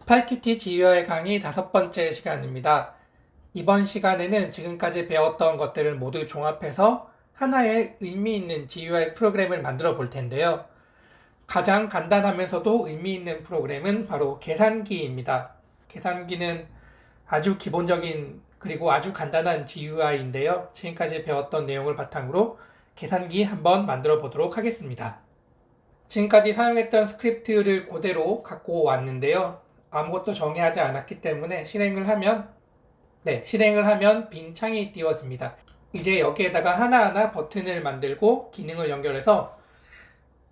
스파이큐티 GUI 강의 5번째 시간입니다. 이번 시간에는 지금까지 배웠던 것들을 모두 종합해서 하나의 의미 있는 GUI 프로그램을 만들어 볼 텐데요. 가장 간단하면서도 의미 있는 프로그램은 바로 계산기입니다. 계산기는 아주 기본적인 그리고 아주 간단한 GUI인데요. 지금까지 배웠던 내용을 바탕으로 계산기 한번 만들어 보도록 하겠습니다. 지금까지 사용했던 스크립트를 그대로 갖고 왔는데요. 아무것도 정의하지 않았기 때문에 실행을 하면 빈 창이 띄워집니다. 이제 여기에다가 하나하나 버튼을 만들고 기능을 연결해서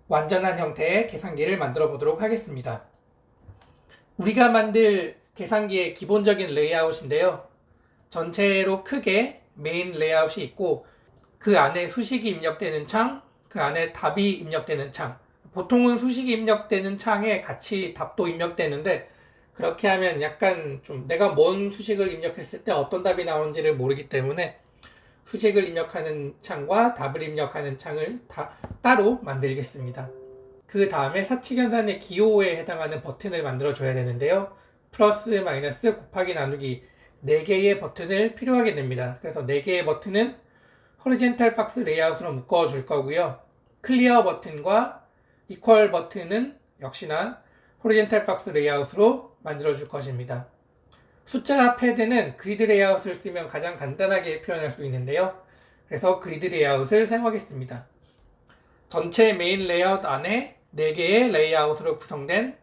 완전한 형태의 계산기를 만들어 보도록 하겠습니다. 우리가 만들 계산기의 기본적인 레이아웃인데요. 전체로 크게 메인 레이아웃이 있고 그 안에 수식이 입력되는 창, 그 안에 답이 입력되는 창. 보통은 수식이 입력되는 창에 같이 답도 입력되는데 그렇게 하면 약간 좀 내가 뭔 수식을 입력했을 때 어떤 답이 나오는지를 모르기 때문에 수식을 입력하는 창과 답을 입력하는 창을 다 따로 만들겠습니다. 그 다음에 사칙연산의 기호에 해당하는 버튼을 만들어 줘야 되는데요. 플러스, 마이너스, 곱하기, 나누기 4개의 버튼을 필요하게 됩니다. 그래서 4개의 버튼은 호리젠탈 박스 레이아웃으로 묶어 줄 거고요. 클리어 버튼과 이퀄 버튼은 역시나 호리젠탈 박스 레이아웃으로 만들어 줄 것입니다. 숫자 패드는 그리드 레이아웃을 쓰면 가장 간단하게 표현할 수 있는데요. 그래서 그리드 레이아웃을 사용하겠습니다. 전체 메인 레이아웃 안에 4개의 레이아웃으로 구성된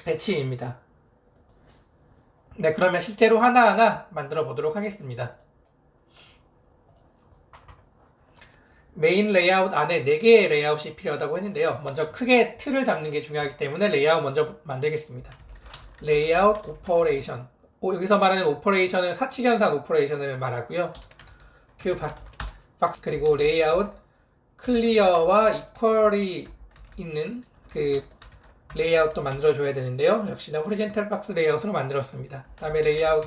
배치입니다. 네, 그러면 실제로 하나하나 만들어 보도록 하겠습니다. 메인 레이아웃 안에 4개의 레이아웃이 필요하다고 했는데요. 먼저 크게 틀을 잡는 게 중요하기 때문에 레이아웃 먼저 만들겠습니다. 레이아웃 오퍼레이션. 여기서 말하는 오퍼레이션은 사칙연산 오퍼레이션을 말하고요. 그리고 레이아웃 클리어와 이퀄이 있는 그 레이아웃도 만들어줘야 되는데요. 역시나 호리젠탈 박스 레이아웃으로 만들었습니다. 다음에 레이아웃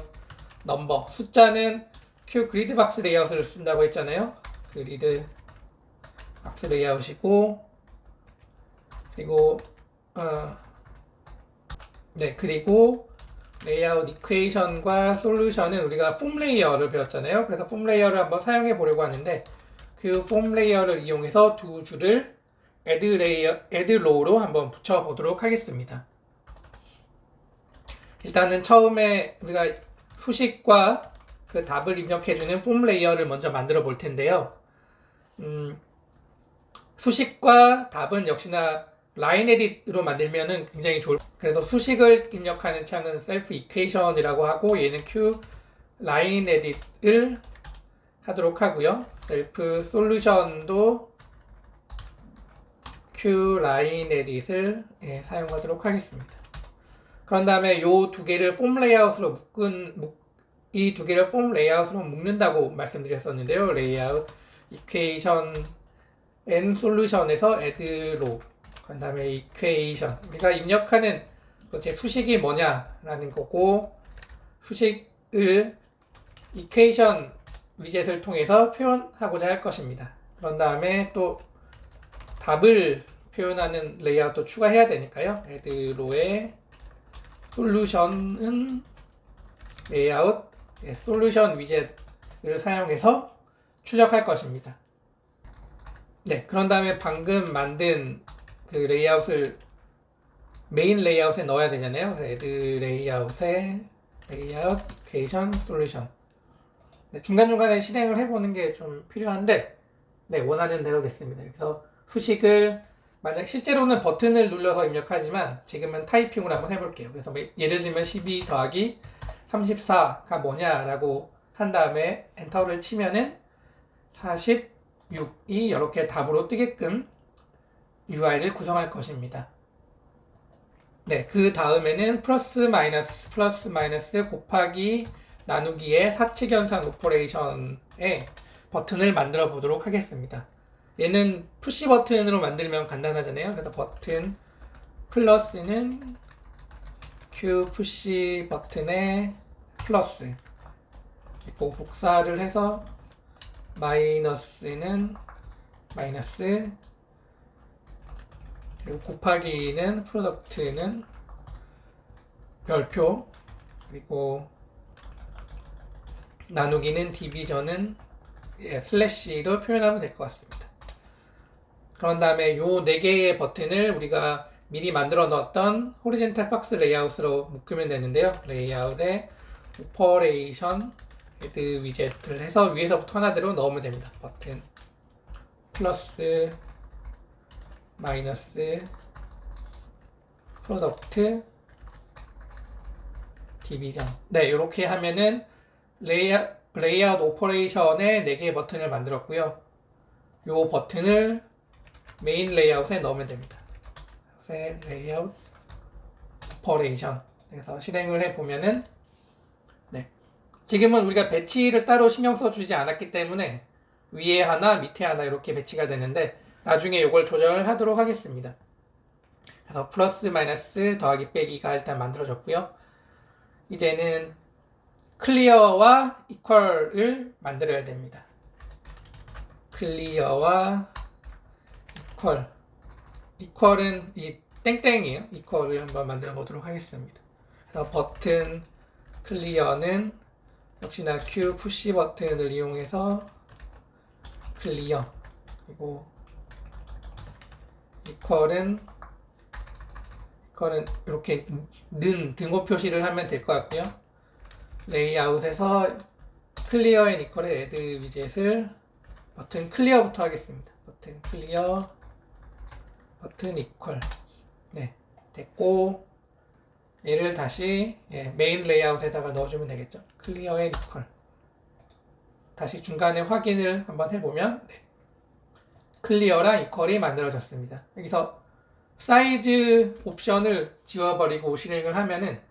넘버. 숫자는 그리드 박스 레이아웃을 쓴다고 했잖아요. 그리드 박스 레이아웃이고 그리고 그리고 레이아웃 이퀘이션과 솔루션은 우리가 폼 레이어를 배웠잖아요. 그래서 폼 레이어를 한번 사용해 보려고 하는데 그 폼 레이어를 이용해서 두 줄을 add row로 한번 붙여 보도록 하겠습니다. 일단은 처음에 우리가 수식과 그 답을 입력해주는 폼 레이어를 먼저 만들어 볼 텐데요. 수식과 답은 역시나 라인 에딧으로 만들면은 굉장히 그래서 수식을 입력하는 창은 셀프 이퀘이션이라고 하고 얘는 q 라인 에딧을 하도록 하고요. 셀프 솔루션도 q 라인 에딧을 사용하도록 하겠습니다. 그런 다음에 요 두 개를 폼 레이아웃으로 이 두 개를 폼 레이아웃으로 묶는다고 말씀드렸었는데요. 레이아웃 이퀘이션 앤 솔루션에서 add row, 그 다음에 이퀘이션, 우리가 입력하는 도대체 수식이 뭐냐라는 거고 수식을 이퀘이션 위젯을 통해서 표현하고자 할 것입니다. 그런 다음에 또 답을 표현하는 레이아웃도 추가해야 되니까요. add row의 솔루션은 레이아웃 솔루션 위젯을 사용해서 출력할 것입니다. 네, 그런 다음에 방금 만든 그 레이아웃을 메인 레이아웃에 넣어야 되잖아요. add 레이아웃에 레이아웃, 이퀘이션, 솔루션. 네, 중간중간에 실행을 해보는 게 좀 필요한데, 네, 원하는 대로 됐습니다. 그래서 수식을 만약 실제로는 버튼을 눌러서 입력하지만 지금은 타이핑으로 한번 해볼게요. 그래서 예를 들면 12 더하기 34가 뭐냐라고 한 다음에 엔터를 치면은 46이 이렇게 답으로 뜨게끔 UI를 구성할 것입니다. 네, 그 다음에는 플러스 마이너스 곱하기 나누기의 사칙연산 오퍼레이션의 버튼을 만들어 보도록 하겠습니다. 얘는 푸시 버튼으로 만들면 간단하잖아요. 그래서 버튼 플러스는 q 푸시 버튼에 플러스, 그리고 복사를 해서 마이너스는 마이너스, 그리고 곱하기는 프로덕트는 별표, 그리고 나누기는 디비전은 슬래시로 표현하면 될 것 같습니다. 그런 다음에 요 4개의 버튼을 우리가 미리 만들어 놓았던 호리젠탈 박스 레이아웃으로 묶으면 되는데요. 레이아웃에 오퍼레이션 헤드 위젯을 해서 위에서부터 하나대로 넣으면 됩니다. 버튼 플러스 마이너스 프로덕트 디비전. 네, 이렇게 하면은 레이아웃 오퍼레이션에 4개의 버튼을 만들었고요. 요 버튼을 메인 레이아웃에 넣으면 됩니다. 레이아웃 오퍼레이션. 그래서 실행을 해보면은, 네. 지금은 우리가 배치를 따로 신경 써주지 않았기 때문에 위에 하나, 밑에 하나 이렇게 배치가 되는데 나중에 이걸 조정을 하도록 하겠습니다. 그래서 플러스, 마이너스, 더하기, 빼기가 일단 만들어졌고요. 이제는 클리어와 이퀄을 만들어야 됩니다. 클리어와 이퀄은 이 땡땡이에요. 이퀄을 한번 만들어 보도록 하겠습니다. 그래서 버튼 클리어는 역시나 Q 푸시 버튼을 이용해서 클리어, 그리고 이퀄은 이렇게 는 등호 표시를 하면 될 것 같고요. 레이아웃에서 클리어 앤 이퀄의 애드 위젯을 버튼 클리어부터 하겠습니다. 버튼 클리어, 버튼 이퀄. 네, 됐고 얘를 다시 메인 레이아웃에다가 넣어주면 되겠죠. 클리어 앤 이퀄. 다시 중간에 확인을 한번 해보면 클리어랑 이퀄이 만들어졌습니다. 여기서 사이즈 옵션을 지워버리고 실행을 하면은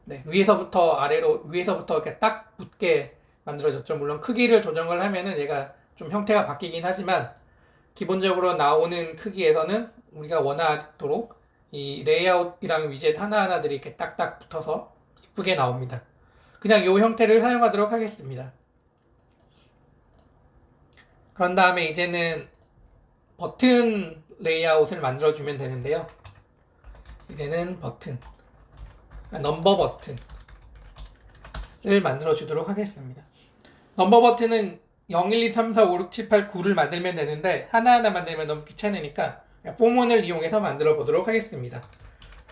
위에서부터 아래로 위에서부터 이렇게 딱 붙게 만들어졌죠. 물론 크기를 조정을 하면은 얘가 좀 형태가 바뀌긴 하지만 기본적으로 나오는 크기에서는 우리가 원하도록 이 레이아웃이랑 위젯 하나하나들이 이렇게 딱딱 붙어서 이쁘게 나옵니다. 그냥 이 형태를 사용하도록 하겠습니다. 그런 다음에 이제는 버튼 레이아웃을 만들어주면 되는데요. 이제는 넘버 버튼을 만들어주도록 하겠습니다. 넘버 버튼은 0, 1, 2, 3, 4, 5, 6, 7, 8, 9를 만들면 되는데 하나하나 만들면 너무 귀찮으니까 포문을 이용해서 만들어 보도록 하겠습니다.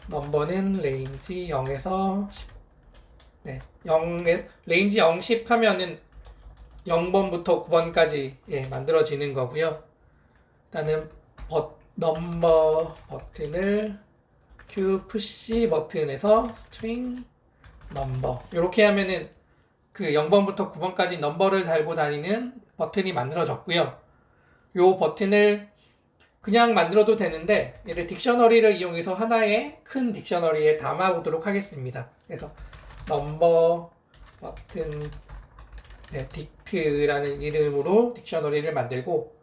넘버는 레인지 0에서 10. 레인지 0, 10 하면은 0번부터 9번까지 만들어지는 거고요. 일단은 넘버 버튼을 Q 푸시 버튼에서 스트링 넘버 이렇게 하면은 그 0번부터 9번까지 넘버를 달고 다니는 버튼이 만들어졌고요. 요 버튼을 그냥 만들어도 되는데 얘를 딕셔너리를 이용해서 하나의 큰 딕셔너리에 담아보도록 하겠습니다. 그래서 넘버 버튼 딕트라는 이름으로 딕셔너리를 만들고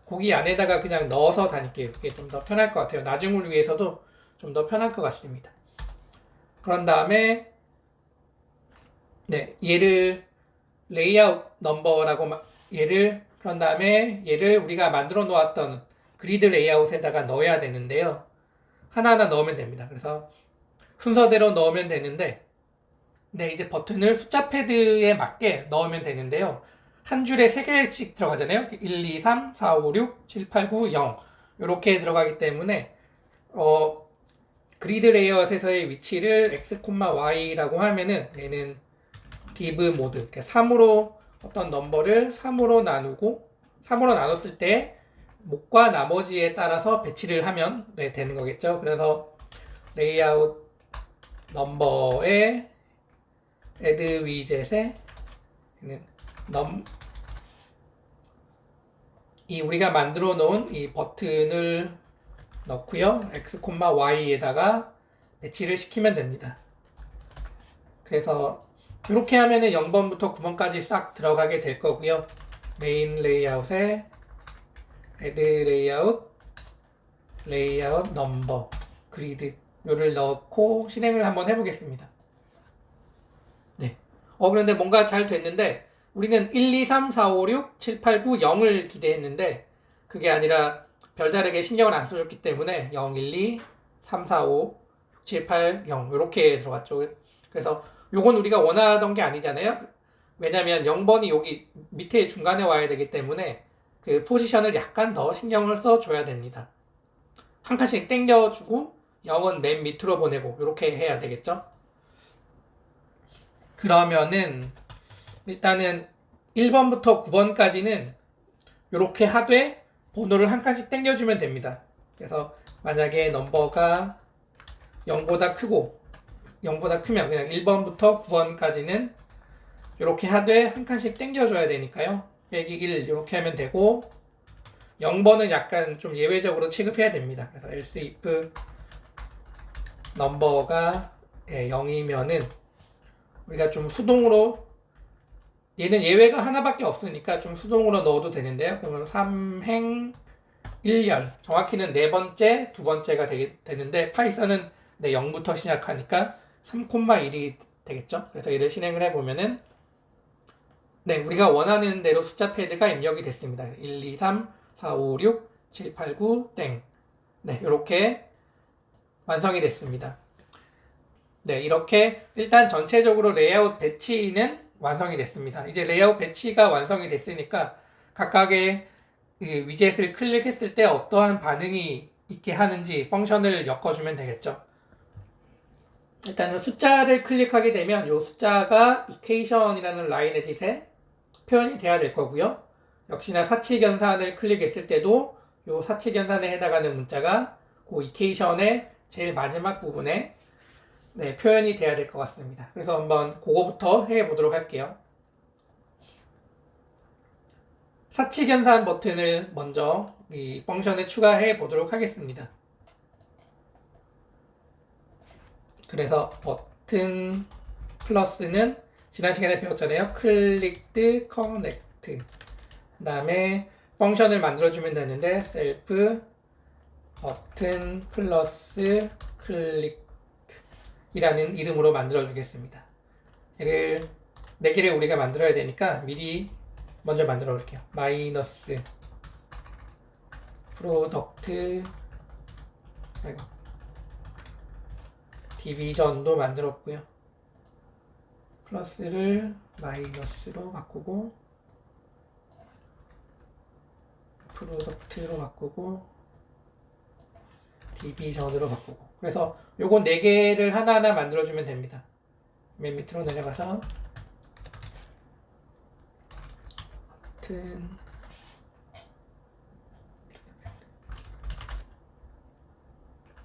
거기 안에다가 그냥 넣어서 다닐게요. 그게 좀 더 편할 것 같아요. 나중을 위해서도 좀 더 편할 것 같습니다. 그런 다음에 얘를 레이아웃 넘버라고 그런 다음에 얘를 우리가 만들어 놓았던 그리드 레이아웃에다가 넣어야 되는데요. 하나하나 넣으면 됩니다. 그래서 순서대로 넣으면 되는데 이제 버튼을 숫자 패드에 맞게 넣으면 되는데요. 한 줄에 3개씩 들어가잖아요. 1, 2, 3, 4, 5, 6, 7, 8, 9, 0 이렇게 들어가기 때문에 그리드 레이아웃에서의 위치를 x, y라고 하면은 얘는 div 모드 3으로 어떤 넘버를 3으로 나눴을 때 목과 나머지에 따라서 배치를 하면 되는 거겠죠. 그래서 레이아웃 넘버에 add 위젯에 우리가 만들어 놓은 이 버튼을 넣고요. x, y에다가 배치를 시키면 됩니다. 그래서 이렇게 하면은 0번부터 9번까지 싹 들어가게 될 거고요. 메인 레이아웃에 add 레이아웃 넘버 그리드 요를 넣고 실행을 한번 해보겠습니다. 그런데 뭔가 잘 됐는데 우리는 1, 2, 3, 4, 5, 6, 7, 8, 9, 0을 기대했는데 그게 아니라 별다르게 신경을 안 써줬기 때문에 0, 1, 2, 3, 4, 5, 6, 780 이렇게 들어갔죠. 그래서 요건 우리가 원하던 게 아니잖아요. 왜냐면 0번이 여기 밑에 중간에 와야 되기 때문에 그 포지션을 약간 더 신경을 써줘야 됩니다. 한 칸씩 땡겨주고 0은 맨 밑으로 보내고 이렇게 해야 되겠죠. 그러면은 일단은 1번부터 9번까지는 이렇게 하되 번호를 한 칸씩 땡겨주면 됩니다. 그래서 만약에 넘버가 0보다 크고 0보다 크면 그냥 1번부터 9번까지는 이렇게 하되 한 칸씩 땡겨줘야 되니까요. 빼기 1 이렇게 하면 되고 0번은 약간 좀 예외적으로 취급해야 됩니다. 그래서 else if 넘버가 0이면은 우리가 좀 수동으로 얘는 예외가 하나밖에 없으니까 좀 수동으로 넣어도 되는데요. 그러면 3행 1열 정확히는 네 번째, 두 번째가 되는데 파이썬은 0부터 시작하니까 3,1이 되겠죠. 그래서 얘를 실행을 해보면은 우리가 원하는 대로 숫자 패드가 입력이 됐습니다. 1, 2, 3, 4, 5, 6, 7, 8, 9, 땡. 이렇게 완성이 됐습니다. 이렇게 일단 전체적으로 레이아웃 배치는 완성이 됐습니다. 이제 레이아웃 배치가 완성이 됐으니까 각각의 위젯을 클릭했을 때 어떠한 반응이 있게 하는지 펑션을 엮어주면 되겠죠. 일단은 숫자를 클릭하게 되면 이 숫자가 equation이라는 라인 에딧에 표현이 돼야 될 거고요. 역시나 사칙연산을 클릭했을 때도 이 사칙연산에 해당하는 문자가 그 equation의 제일 마지막 부분에 표현이 돼야 될 것 같습니다. 그래서 한번 그거부터 해보도록 할게요. 사칙연산 버튼을 먼저 이 펑션에 추가해 보도록 하겠습니다. 그래서 버튼 플러스는 지난 시간에 배웠잖아요. 클릭드 커넥트. 그 다음에 펑션을 만들어주면 되는데 셀프 버튼 플러스 클릭 이라는 이름으로 만들어 주겠습니다. 얘를 4개를 우리가 만들어야 되니까 미리 먼저 만들어 볼게요. 마이너스 프로덕트 디비전도 만들었고요. 플러스를 마이너스로 바꾸고 프로덕트로 바꾸고 디비전으로 바꾸고 그래서 요건 4개를 하나하나 만들어주면 됩니다. 맨 밑으로 내려가서 버튼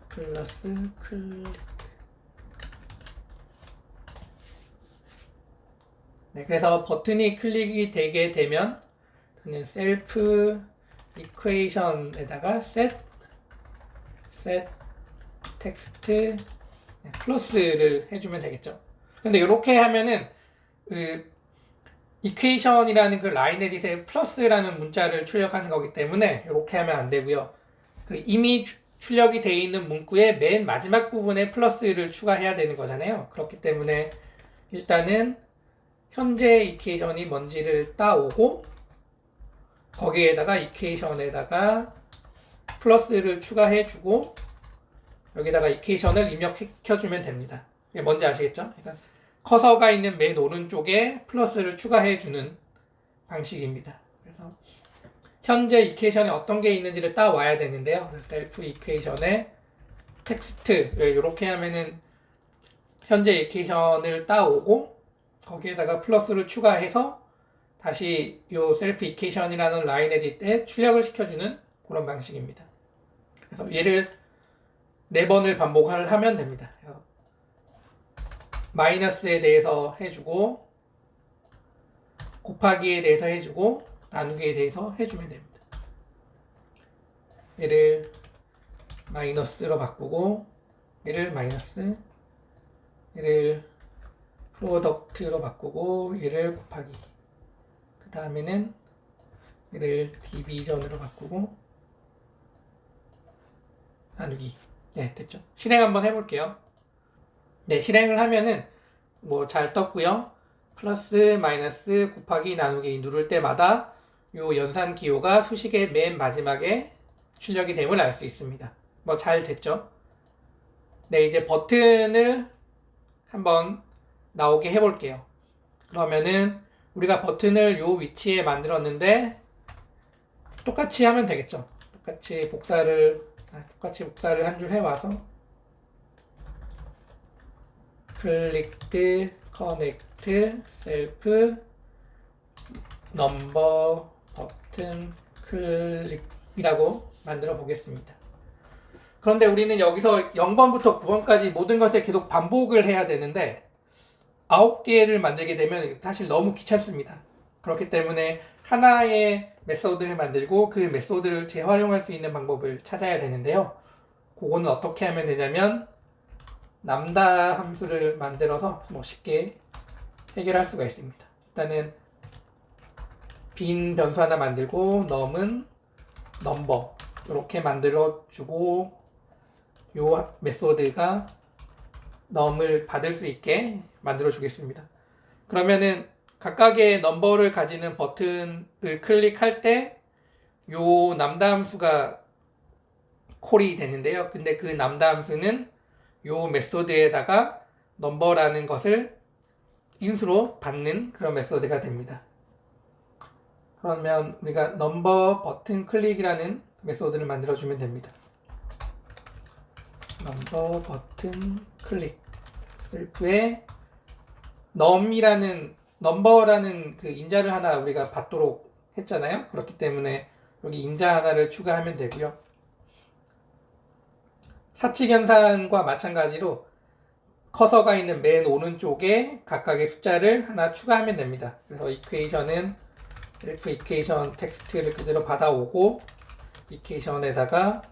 플러스 클릭 그래서 버튼이 클릭이 되게 되면 저는 셀프 이퀘이션에다가 set 텍스트 플러스를 해주면 되겠죠. 근데 이렇게 하면은 그 이퀘이션이라는 그 라인 에딧에 플러스라는 문자를 출력하는 거기 때문에 이렇게 하면 안 되고요. 그 이미 출력이 되어 있는 문구의 맨 마지막 부분에 플러스를 추가해야 되는 거잖아요. 그렇기 때문에 일단은 현재 이퀘이션이 뭔지를 따오고 거기에다가 이퀘이션에다가 플러스를 추가해주고 여기다가 이퀘이션을 입력시켜주면 됩니다. 이게 뭔지 아시겠죠? 그러니까 커서가 있는 맨 오른쪽에 플러스를 추가해주는 방식입니다. 그래서 현재 이퀘이션에 어떤 게 있는지를 따와야 되는데요. 셀프 이퀘이션에 텍스트 이렇게 하면은 현재 이퀘이션을 따오고 거기에다가 플러스를 추가해서 다시 이 셀프 이퀘이션이라는 라인 에딧에 출력을 시켜주는 그런 방식입니다. 그래서 얘를 4번을 반복을 하면 됩니다. 마이너스에 대해서 해주고 곱하기에 대해서 해주고 나누기에 대해서 해주면 됩니다. 얘를 마이너스로 바꾸고 얘를 마이너스 얘를 프로덕트로 바꾸고 얘를 곱하기 그 다음에는 얘를 디비전으로 바꾸고 나누기 됐죠. 실행 한번 해볼게요. 실행을 하면은 뭐 잘 떴고요. 플러스, 마이너스, 곱하기, 나누기 누를 때마다 요 연산 기호가 수식의 맨 마지막에 출력이 됨을 알 수 있습니다. 뭐 잘 됐죠. 네, 이제 버튼을 한번 나오게 해볼게요. 그러면은 우리가 버튼을 요 위치에 만들었는데 똑같이 하면 되겠죠. 똑같이 복사를 한 줄 해와서 클릭드, 커넥트, 셀프, 넘버, 버튼, 클릭이라고 만들어 보겠습니다. 그런데 우리는 여기서 0번부터 9번까지 모든 것을 계속 반복을 해야 되는데 9개를 만들게 되면 사실 너무 귀찮습니다. 그렇기 때문에 하나의 메소드를 만들고 그 메소드를 재활용할 수 있는 방법을 찾아야 되는데요. 그거는 어떻게 하면 되냐면 람다 함수를 만들어서 쉽게 해결할 수가 있습니다. 일단은 빈 변수 하나 만들고 num은 넘버 이렇게 만들어 주고 요 메소드가 num을 받을 수 있게 만들어 주겠습니다. 그러면은 각각의 넘버를 가지는 버튼을 클릭할 때 요 람다 함수가 콜이 되는데요. 근데 그 람다 함수는 요 메소드에다가 넘버라는 것을 인수로 받는 그런 메소드가 됩니다. 그러면 우리가 넘버 버튼 클릭이라는 메소드를 만들어 주면 됩니다. 넘버 버튼 클릭 셀프에 넘버라는 그 인자를 하나 우리가 받도록 했잖아요. 그렇기 때문에 여기 인자 하나를 추가하면 되고요. 사칙 현상과 마찬가지로 커서가 있는 맨 오른쪽에 각각의 숫자를 하나 추가하면 됩니다. 그래서 이퀘이션은 셀프 이퀘이션 텍스트를 그대로 받아오고 이퀘이션에다가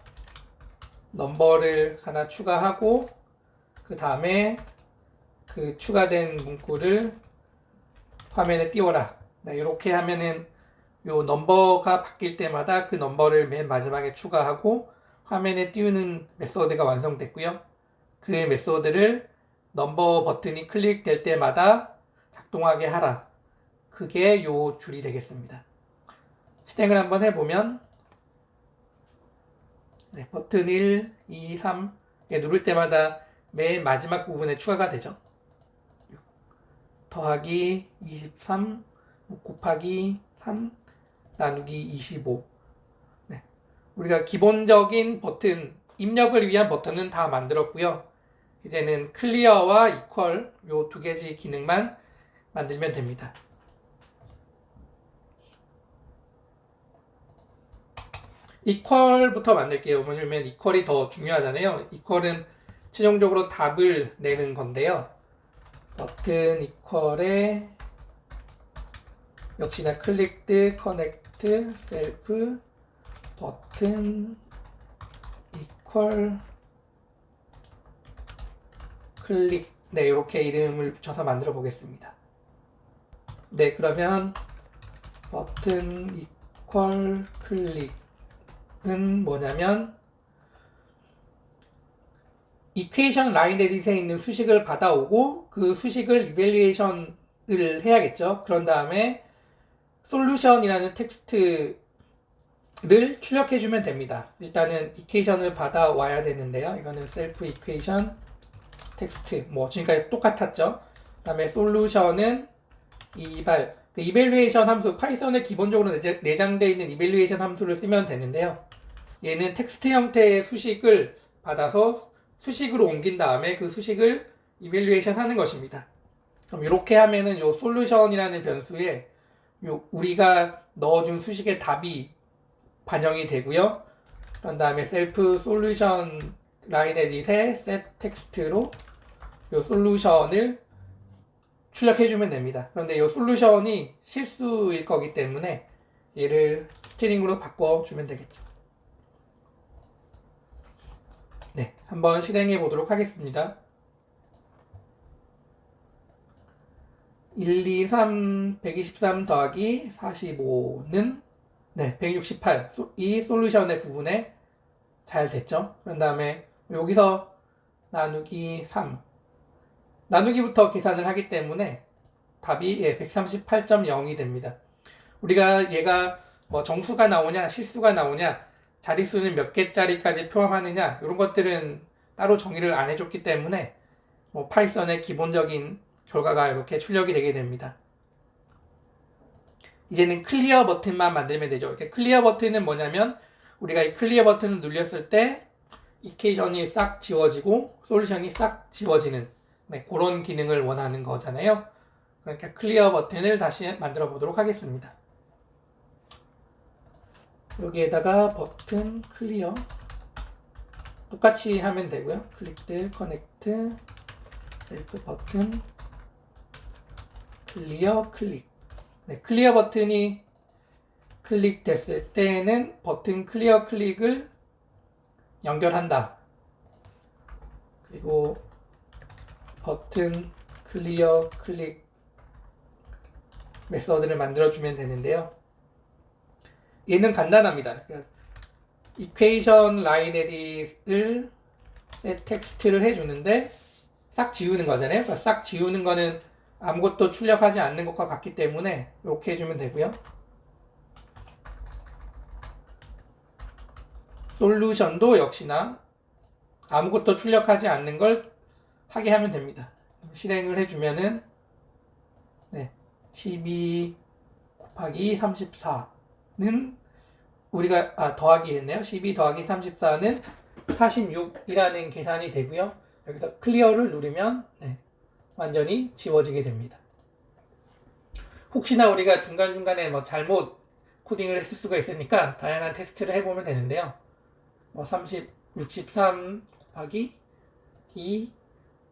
넘버를 하나 추가하고 그 다음에 그 추가된 문구를 화면에 띄워라. 네, 이렇게 하면은 요 넘버가 바뀔 때마다 그 넘버를 맨 마지막에 추가하고 화면에 띄우는 메소드가 완성됐고요. 그 메소드를 넘버 버튼이 클릭될 때마다 작동하게 하라. 그게 요 줄이 되겠습니다. 실행을 한번 해보면 네, 버튼 1, 2, 3 누를 때마다 맨 마지막 부분에 추가가 되죠. 더하기 23 곱하기 3 나누기 25 네. 우리가 기본적인 버튼 입력을 위한 버튼은 다 만들었고요. 이제는 클리어와 이퀄 요 두 가지 기능만 만들면 됩니다. 이퀄부터 만들게요. 왜냐면 이퀄이 더 중요하잖아요. 이퀄은 최종적으로 답을 내는 건데요. 버튼 이퀄에 역시나 클릭드, 커넥트, 셀프, 버튼 이퀄 클릭 네, 이렇게 이름을 붙여서 만들어 보겠습니다. 네, 그러면 버튼 이퀄 클릭은 뭐냐면 이퀘이션 라인 에딧에 있는 수식을 받아오고 그 수식을 이밸류에이션을 해야겠죠. 그런 다음에 솔루션이라는 텍스트를 출력해주면 됩니다. 일단은 이퀘이션을 받아와야 되는데요. 이거는 셀프 이퀘이션 텍스트 지금까지 똑같았죠. 그 다음에 솔루션은 이밸류에이션 함수, 파이썬에 기본적으로 내장되어 있는 이밸류에이션 함수를 쓰면 되는데요. 얘는 텍스트 형태의 수식을 받아서 수식으로 옮긴 다음에 그 수식을 이밸류에이션 하는 것입니다. 그럼 이렇게 하면은 요 솔루션이라는 변수에 우리가 넣어준 수식의 답이 반영이 되고요. 그런 다음에 셀프 솔루션 라인 에딧에 set 텍스트로 요 솔루션을 출력해주면 됩니다. 그런데 이 솔루션이 실수일 거기 때문에 얘를 스트링으로 바꿔주면 되겠죠. 네, 한번 실행해 보도록 하겠습니다. 1, 2, 3, 123 더하기 45는 네, 168. 이 솔루션의 부분에 잘 됐죠. 그런 다음에 여기서 나누기 3. 나누기부터 계산을 하기 때문에 답이 138.0이 됩니다. 우리가 얘가 정수가 나오냐, 실수가 나오냐, 자릿수는 몇 개짜리까지 포함하느냐 이런 것들은 따로 정의를 안 해줬기 때문에 뭐 파이썬의 기본적인 결과가 이렇게 출력이 되게 됩니다. 이제는 클리어 버튼만 만들면 되죠. 이렇게 클리어 버튼은 뭐냐면 우리가 이 클리어 버튼을 눌렸을 때 이퀘이션이 싹 지워지고 솔루션이 싹 지워지는 그런 기능을 원하는 거잖아요. 그러니까 클리어 버튼을 다시 만들어 보도록 하겠습니다. 여기에다가 버튼 클리어 똑같이 하면 되고요. 클릭드 커넥트 셀프 버튼 클리어 클릭. 클리어 버튼이 클릭됐을 때는 버튼 클리어 클릭을 연결한다. 그리고 버튼 클리어 클릭 메서드를 만들어주면 되는데요. 얘는 간단합니다. 그러니까 이퀘이션 라인 에딧을 텍스트를 해주는데 싹 지우는 거잖아요. 그러니까 싹 지우는 거는 아무것도 출력하지 않는 것과 같기 때문에 이렇게 해주면 되고요. 솔루션도 역시나 아무것도 출력하지 않는 걸 하게 하면 됩니다. 실행을 해주면은 12 곱하기 34는 우리가 더하기 했네요. 12 더하기 34는 46이라는 계산이 되고요. 여기서 클리어를 누르면 완전히 지워지게 됩니다. 혹시나 우리가 중간중간에 뭐 잘못 코딩을 했을 수가 있으니까 다양한 테스트를 해보면 되는데요. 63 곱하기 2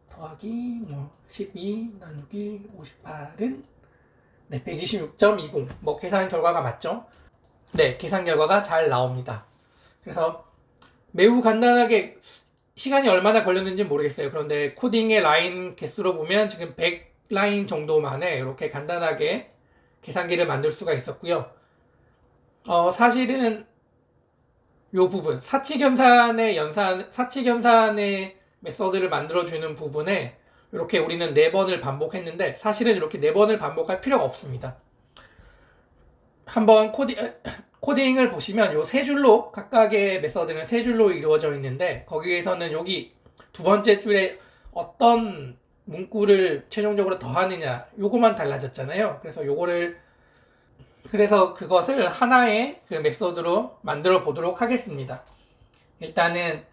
더하기 12 나누기 58은 126.20 계산 결과가 맞죠? 네, 계산 결과가 잘 나옵니다. 그래서 매우 간단하게 시간이 얼마나 걸렸는지 모르겠어요. 그런데 코딩의 라인 개수로 보면 지금 100라인 정도 만에 이렇게 간단하게 계산기를 만들 수가 있었고요. 사실은 이 부분, 사칙연산의 메서드를 만들어주는 부분에 이렇게 우리는 4번을 반복했는데 사실은 이렇게 4번을 반복할 필요가 없습니다. 한번 코딩을 보시면 요 3줄로 각각의 메서드는 3줄로 이루어져 있는데 거기에서는 여기 두 번째 줄에 어떤 문구를 최종적으로 더하느냐 요거만 달라졌잖아요. 그래서 그것을 하나의 그 메서드로 만들어 보도록 하겠습니다. 일단은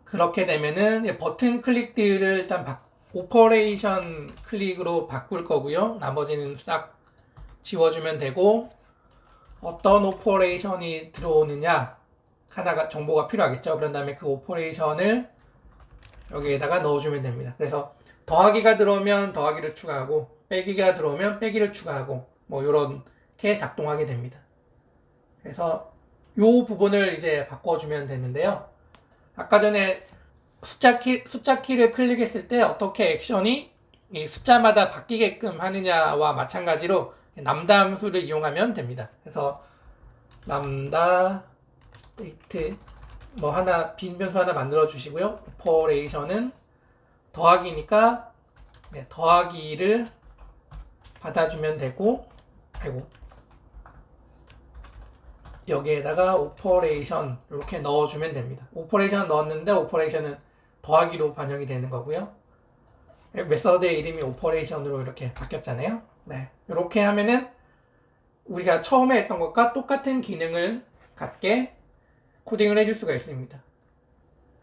그렇게 되면은 버튼 클릭들을 일단 오퍼레이션 클릭으로 바꿀 거고요. 나머지는 싹 지워주면 되고 어떤 오퍼레이션이 들어오느냐 하나가 정보가 필요하겠죠. 그런 다음에 그 오퍼레이션을 여기에다가 넣어주면 됩니다. 그래서 더하기가 들어오면 더하기를 추가하고 빼기가 들어오면 빼기를 추가하고 요렇게 작동하게 됩니다. 그래서 요 부분을 이제 바꿔주면 되는데요. 아까 전에 숫자 키를 클릭했을 때 어떻게 액션이 이 숫자마다 바뀌게끔 하느냐와 마찬가지로 람다 함수를 이용하면 됩니다. 그래서 람다 스테이트 빈 변수 하나 만들어 주시고요. 오퍼레이션은 더하기니까 더하기를 받아주면 되고 여기에다가 오퍼레이션 이렇게 넣어주면 됩니다. 오퍼레이션 넣었는데 오퍼레이션은 더하기로 반영이 되는 거고요. 메서드의 이름이 오퍼레이션으로 이렇게 바뀌었잖아요. 이렇게 하면은 우리가 처음에 했던 것과 똑같은 기능을 갖게 코딩을 해줄 수가 있습니다.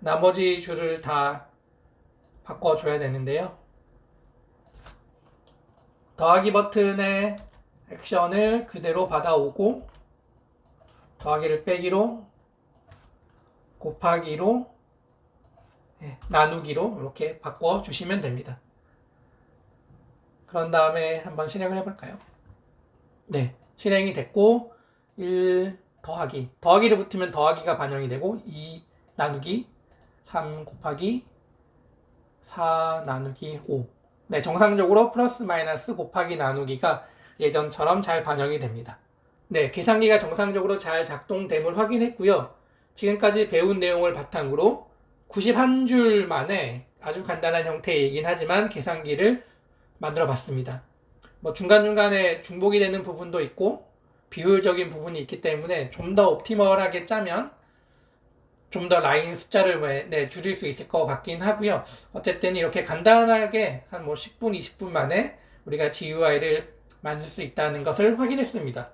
나머지 줄을 다 바꿔줘야 되는데요. 더하기 버튼의 액션을 그대로 받아오고 더하기를 빼기로 곱하기로 나누기로 이렇게 바꿔주시면 됩니다. 그런 다음에 한번 실행을 해볼까요? 실행이 됐고 1 더하기를 붙이면 더하기가 반영이 되고 2 나누기 3 곱하기 4 나누기 5 정상적으로 플러스 마이너스 곱하기 나누기가 예전처럼 잘 반영이 됩니다. 계산기가 정상적으로 잘 작동됨을 확인했고요. 지금까지 배운 내용을 바탕으로 91줄 만에 아주 간단한 형태이긴 하지만 계산기를 만들어 봤습니다. 중간중간에 중복이 되는 부분도 있고 비효율적인 부분이 있기 때문에 좀 더 옵티멀하게 짜면 좀 더 라인 숫자를 줄일 수 있을 것 같긴 하고요. 어쨌든 이렇게 간단하게 한 뭐 10분, 20분 만에 우리가 GUI를 만들 수 있다는 것을 확인했습니다.